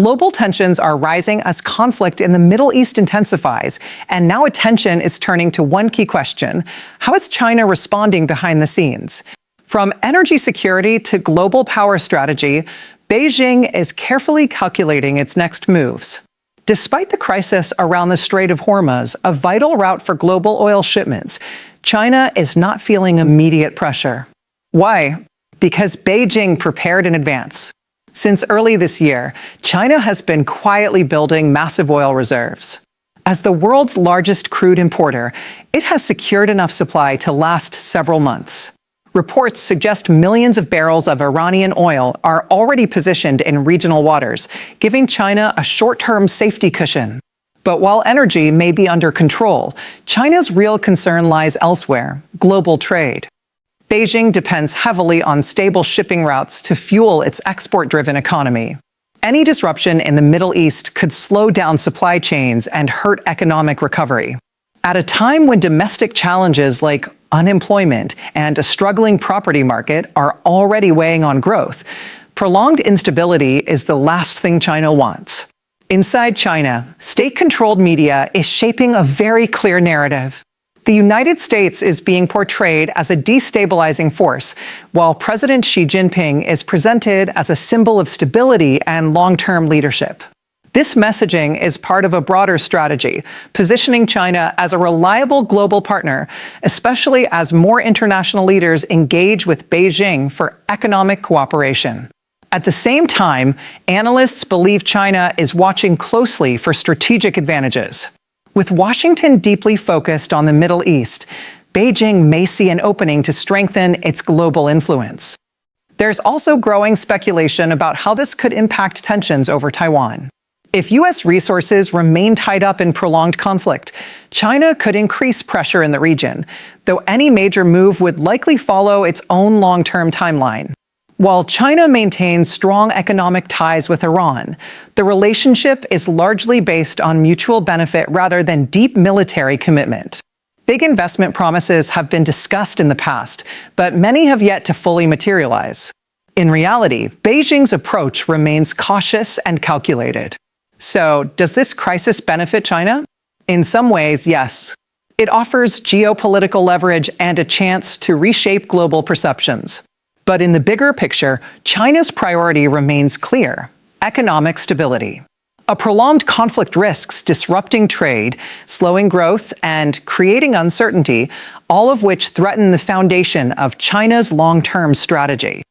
Global tensions are rising as conflict in the Middle East intensifies, and now attention is turning to one key question: how is China responding behind the scenes? From energy security to global power strategy, Beijing is carefully calculating its next moves. Despite the crisis around the Strait of Hormuz, a vital route for global oil shipments, China is not feeling immediate pressure. Why? Because Beijing prepared in advance. Since early this year, China has been quietly building massive oil reserves. As the world's largest crude importer, it has secured enough supply to last several months. Reports suggest millions of barrels of Iranian oil are already positioned in regional waters, giving China a short-term safety cushion. But while energy may be under control, China's real concern lies elsewhere: global trade. Beijing depends heavily on stable shipping routes to fuel its export-driven economy. Any disruption in the Middle East could slow down supply chains and hurt economic recovery. At a time when domestic challenges like unemployment and a struggling property market are already weighing on growth, prolonged instability is the last thing China wants. Inside China, state-controlled media is shaping a very clear narrative. The United States is being portrayed as a destabilizing force, while President Xi Jinping is presented as a symbol of stability and long-term leadership. This messaging is part of a broader strategy, positioning China as a reliable global partner, especially as more international leaders engage with Beijing for economic cooperation. At the same time, analysts believe China is watching closely for strategic advantages. With Washington deeply focused on the Middle East, Beijing may see an opening to strengthen its global influence. There's also growing speculation about how this could impact tensions over Taiwan. If U.S. resources remain tied up in prolonged conflict, China could increase pressure in the region, though any major move would likely follow its own long-term timeline. While China maintains strong economic ties with Iran, the relationship is largely based on mutual benefit rather than deep military commitment. Big investment promises have been discussed in the past, but many have yet to fully materialize. In reality, Beijing's approach remains cautious and calculated. So, does this crisis benefit China? In some ways, yes. It offers geopolitical leverage and a chance to reshape global perceptions. But in the bigger picture, China's priority remains clear: economic stability. A prolonged conflict risks disrupting trade, slowing growth, and creating uncertainty, all of which threaten the foundation of China's long-term strategy.